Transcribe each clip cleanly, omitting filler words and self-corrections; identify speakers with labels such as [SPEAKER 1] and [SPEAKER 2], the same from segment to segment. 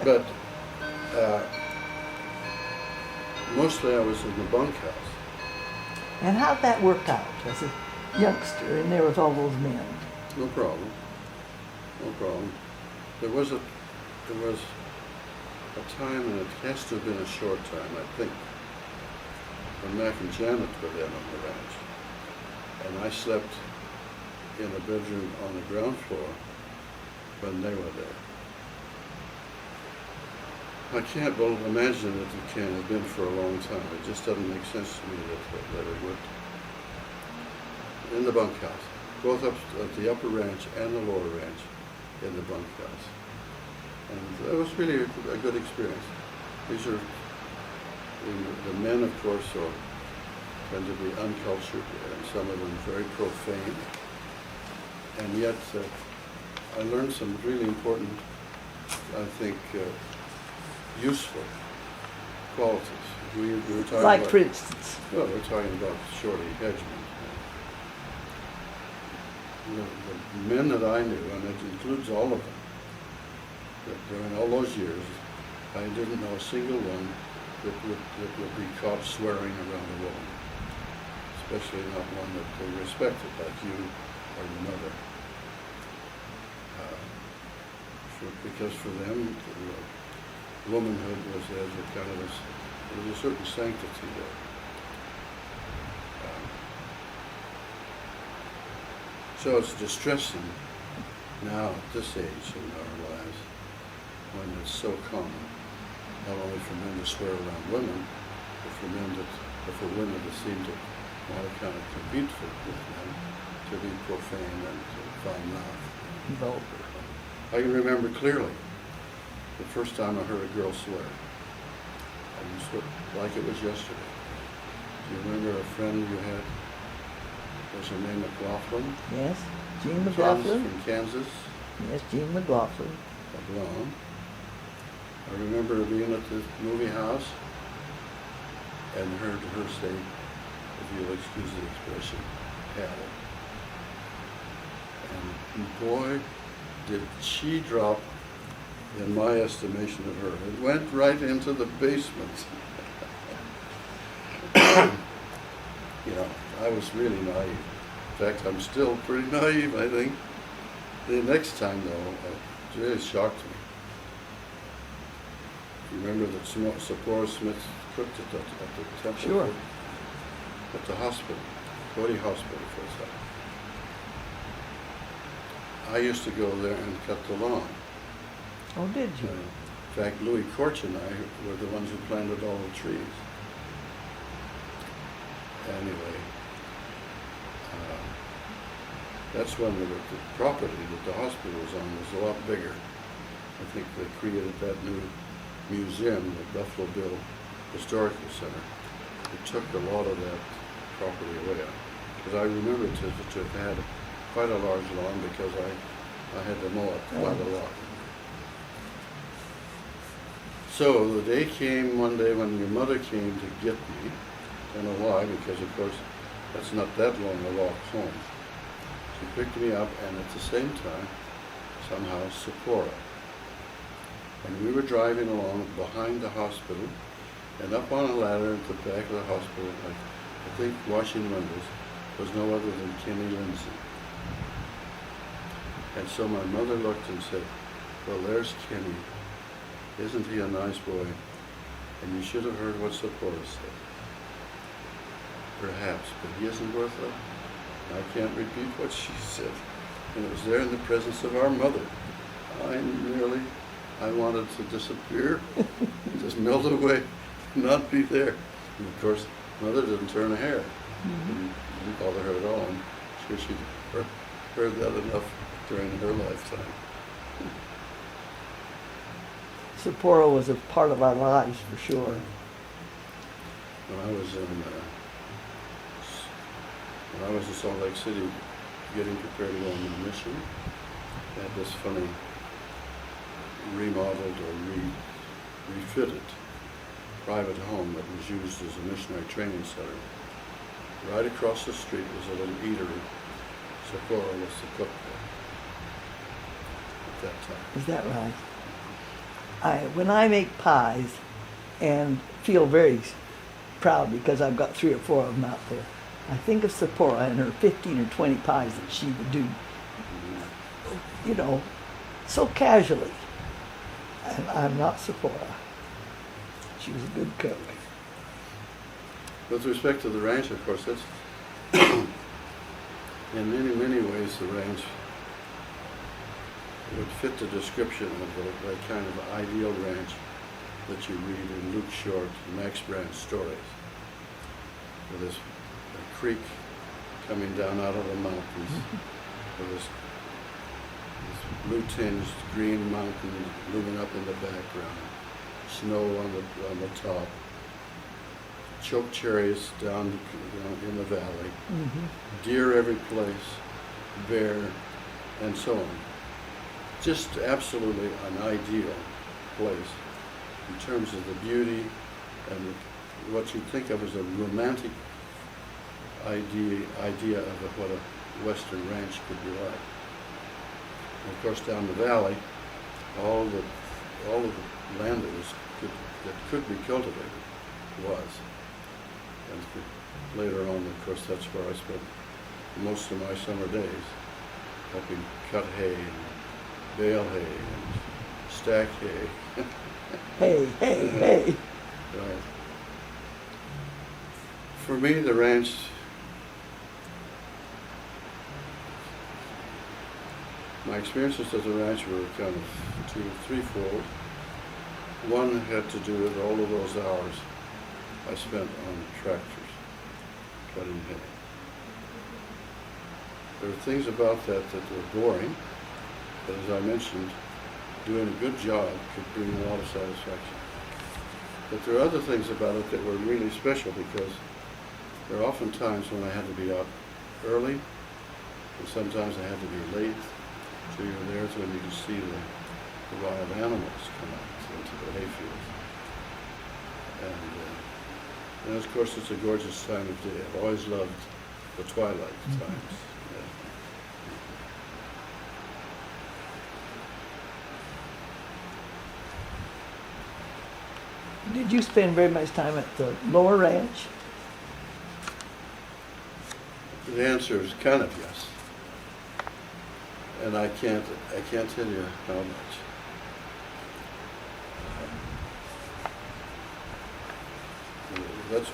[SPEAKER 1] But mostly I was in the bunkhouse.
[SPEAKER 2] And how'd that work out as a youngster in there with all those men?
[SPEAKER 1] No problem. No problem. There was a time, and it has to have been a short time, I think, when Mac and Janet were then on the ranch. And I slept in a bedroom on the ground floor when they were there. I can't well imagine that it can have been for a long time. It just doesn't make sense to me that it would. In the bunkhouse, both up at the upper ranch and the lower ranch in the bunkhouse. And it was really a good experience. These are, the men of course tend to be uncultured and some of them very profane. And yet I learned some really important, I think, useful qualities. We were talking
[SPEAKER 2] Like,
[SPEAKER 1] about,
[SPEAKER 2] for instance?
[SPEAKER 1] well, we're talking about Shorty Hedgeman. The men that I knew, and it includes all of them, that during all those years, I didn't know a single one that would be caught swearing around a woman, especially not one that they respected, like you or your mother. Because for them, womanhood was as a kind of there was a certain sanctity there. So it's distressing now at this age in our lives when it's so common, not only for men to swear around women, but for women to seem to want to kind of compete with men, to be profane and foul-mouthed.
[SPEAKER 2] Vulgar.
[SPEAKER 1] I can remember clearly the first time I heard a girl swear. I swear like it was yesterday. Do you remember a friend you had? Was her name McLaughlin?
[SPEAKER 2] Yes, Jean McLaughlin.
[SPEAKER 1] From Kansas.
[SPEAKER 2] Yes, Jean McLaughlin.
[SPEAKER 1] A blonde. I remember being at the movie house and heard her say, if you'll excuse the expression, hell. And boy, did she drop in my estimation of her. It went right into the basement. You know, I was really naive. In fact, I'm still pretty naive, I think. The next time, though, it really shocked me. You remember that Sephora Smith cooked at the temple?
[SPEAKER 2] Sure.
[SPEAKER 1] At the hospital, Cody Hospital for a second. I used to go there and cut the lawn.
[SPEAKER 2] Oh, did you?
[SPEAKER 1] In fact, Louis Korch and I were the ones who planted all the trees. Anyway, that's when the property that the hospital was on was a lot bigger. I think they created that new museum, the Buffalo Bill Historical Center. It took a lot of that property away. Because I remember to have had quite a large lawn because I had to mow it quite a lot. So the day came one day when your mother came to get me. I don't know why, because of course that's not that long a walk home. She picked me up, and at the same time, somehow Sephora. And we were driving along behind the hospital, and up on a ladder at the back of the hospital, I think washing windows, was no other than Kenny Lindsay. And so my mother looked and said, well, there's Kenny. Isn't he a nice boy? And you should have heard what Sephora said. Perhaps, but he isn't worth it. I can't repeat what she said. And it was there in the presence of our mother. I wanted to disappear, just melt away, not be there. And of course, mother didn't turn a hair. Didn't bother her at all. I'm sure she heard that enough during her lifetime.
[SPEAKER 2] Sephora was a part of our lives for sure.
[SPEAKER 1] When I was in Salt Lake City getting prepared to go on the mission, they had this funny remodeled or refitted private home that was used as a missionary training center. Right across the street was a little eatery. Sephora was the cook there at that time.
[SPEAKER 2] Is that right? when I make pies and feel very proud because I've got 3 or 4 of them out there, I think of Sephora and her 15 or 20 pies that she would do, you know, so casually. And I'm not Sephora. She was a good cook.
[SPEAKER 1] With respect to the ranch, of course, that's in many, many ways the ranch would fit the description of the kind of ideal ranch that you read in Luke Short and Max Brandt's stories. With this creek coming down out of the mountains, with this blue-tinged green mountain looming up in the background, snow on the top, choke cherries down in the valley, deer every place, bear, and so on. Just absolutely an ideal place in terms of the beauty and what you think of as a romantic idea of what a western ranch could be like. And of course, down the valley, all of the land that could be cultivated was. And later on, of course, that's where I spent most of my summer days, helping cut hay and bale hay and stack hay.
[SPEAKER 2] Hey.
[SPEAKER 1] For me, the ranch my experiences at the ranch were kind of threefold. One had to do with all of those hours I spent on tractors, cutting hay. There were things about that were boring, but as I mentioned, doing a good job could bring a lot of satisfaction. But there are other things about it that were really special because there are often times when I had to be out early, and sometimes I had to be late. So you're there when you can see the wild animals come out into the hayfield. And of course it's a gorgeous time of day. I've always loved the twilight times.
[SPEAKER 2] Did you spend very much time at the lower ranch?
[SPEAKER 1] The answer is kind of yes. And I can't tell you how much. That's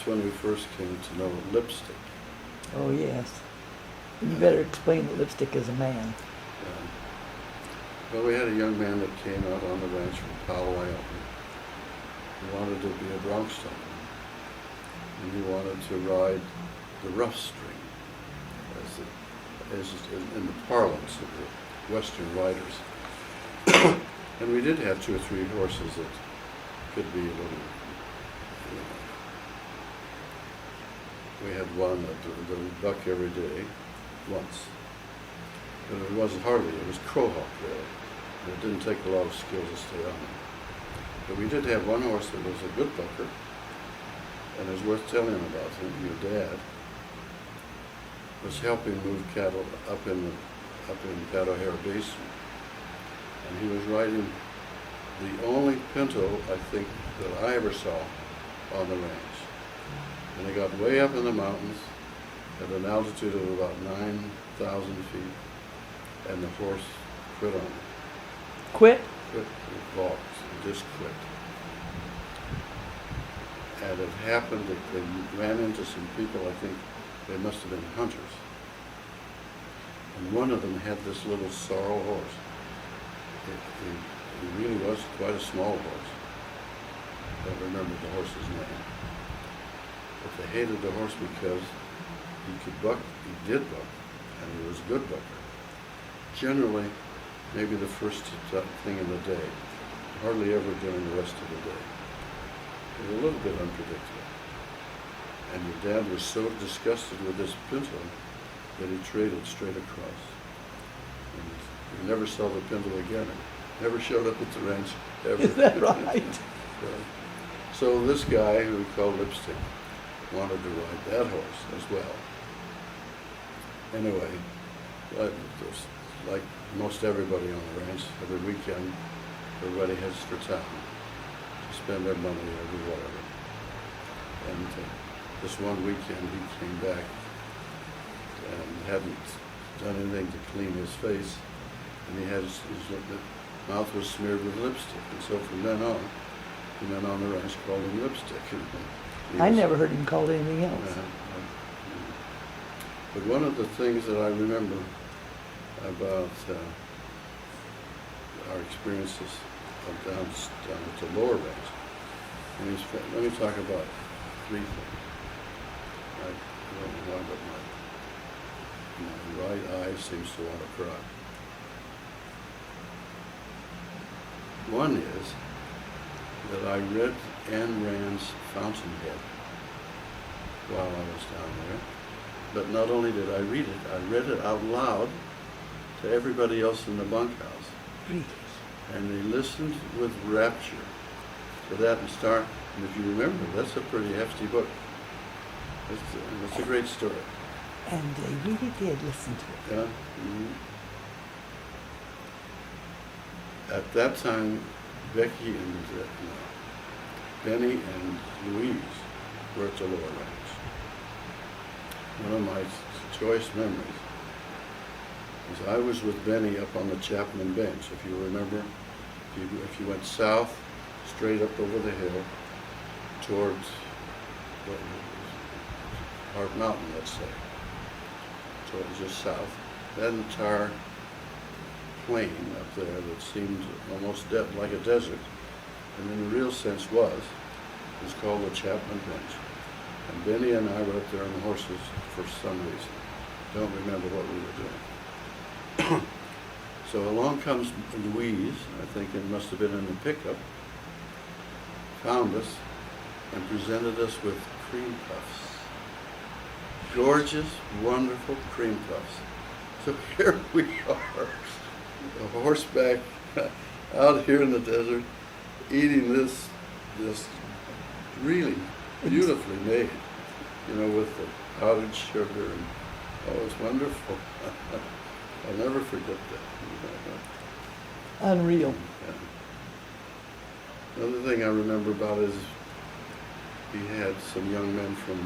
[SPEAKER 1] when we first came to know lipstick.
[SPEAKER 2] Oh yes. You better explain that lipstick is a man.
[SPEAKER 1] Well, we had a young man that came out on the ranch from Powell, Wyoming. He wanted to be a broncstomper. And he wanted to ride the rough string, as in the parlance of the Western riders. And we did have 2 or 3 horses that could be a little, we had one that would buck every day, once. But it wasn't hardly, it was crowhawk really. And it didn't take a lot of skill to stay on him. But we did have one horse that was a good bucker, and it's worth telling about him. Your dad was helping move cattle up in Caddo Basin, and he was riding the only pinto I think that I ever saw on the range. And they got way up in the mountains at an altitude of about 9,000 feet, and the horse quit on it.
[SPEAKER 2] Quit?
[SPEAKER 1] Quit, it balked, it just quit. And it happened that they ran into some people, I think they must have been hunters. And one of them had this little sorrel horse. He really was quite a small horse. I don't remember the horse's name. But they hated the horse because he could buck, he did buck, and he was a good bucker. Generally, maybe the first thing in the day, hardly ever during the rest of the day. It was a little bit unpredictable. And your dad was so disgusted with this pinto that he traded straight across. And we never saw the pinto again. It never showed up at the ranch ever.
[SPEAKER 2] Is that right?
[SPEAKER 1] So this guy, who we called Lipstick, wanted to ride that horse as well. Anyway, like most everybody on the ranch, every weekend, everybody heads for town to spend their money or do whatever. And this one weekend he came back and hadn't done anything to clean his face, and he had his mouth was smeared with lipstick, and so from then on, the men on the ranch called him Lipstick.
[SPEAKER 2] I never heard him called anything else.
[SPEAKER 1] But one of the things that I remember about our experiences down at the lower range, let me talk about three things. I don't know why, but my right eye seems to want to cry. One is that I read Ayn Rand's Fountainhead while I was down there. But not only did I read it, I read it out loud to everybody else in the bunkhouse.
[SPEAKER 2] Really?
[SPEAKER 1] And they listened with rapture to that and start. And if you remember, that's a pretty hefty book. It's a great story.
[SPEAKER 2] And they really did listen to it.
[SPEAKER 1] Yeah. Mm-hmm. At that time, Becky and Benny and Louise were at the lower ranch. One of my choice memories is I was with Benny up on the Chapman bench. If you remember, if you went south, straight up over the hill towards Hart Mountain, let's say, towards just south, that entire plain up there that seemed almost like a desert, and in the real sense was called the Chapman Bench. And Benny and I were up there on the horses for some reason. Don't remember what we were doing. So along comes Louise, I think it must have been in the pickup, found us and presented us with cream puffs. Gorgeous, wonderful cream puffs. So here we are, a horseback out here in the desert, eating this really beautifully made, with the powdered sugar, and it's wonderful. I'll never forget that.
[SPEAKER 2] Unreal.
[SPEAKER 1] Yeah. Another thing I remember about is he had some young men from,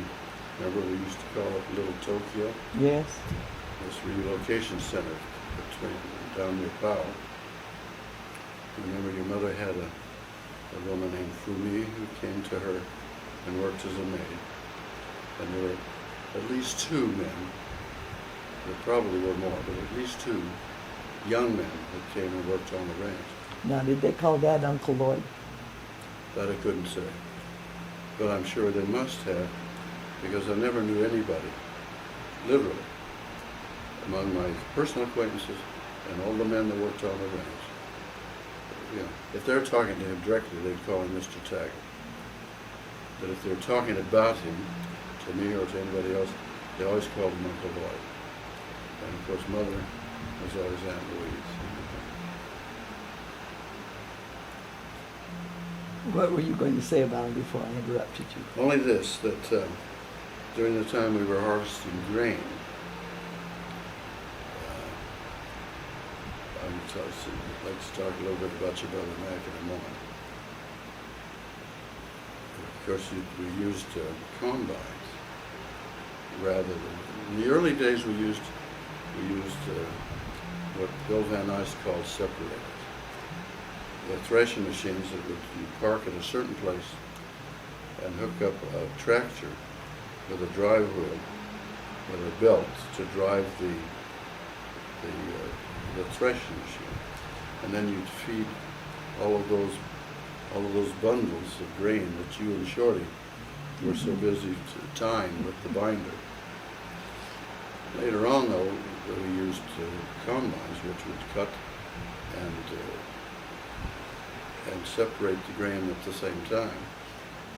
[SPEAKER 1] remember we used to call it Little Tokyo?
[SPEAKER 2] Yes.
[SPEAKER 1] This relocation center down near Powell. Remember your mother had a woman named Fumi who came to her and worked as a maid. And there were at least two men, there probably were more, but at least two young men that came and worked on the ranch.
[SPEAKER 2] Now, did they call that Uncle Lloyd?
[SPEAKER 1] That I couldn't say. But I'm sure they must have, because I never knew anybody, literally, among my personal acquaintances and all the men that worked on the ranch. If they're talking to him directly, they'd call him Mr. Taggart. But if they're talking about him, to me or to anybody else, they always called him Uncle Lloyd. And of course, Mother was always Aunt Louise.
[SPEAKER 2] What were you going to say about him before I interrupted you?
[SPEAKER 1] Only this, that during the time we were harvesting grain, I'd like to talk a little bit about your brother Mac in a moment. Of course, we used combines rather than, in the early days we used what Bill Van Nuys called separators. The threshing machines that you park at a certain place and hook up a tractor with a drive wheel with a belt to drive the threshing machine, and then you'd feed all of those bundles of grain that you and Shorty were so busy tying with the binder. Later on, though, we used combines, which would cut and separate the grain at the same time.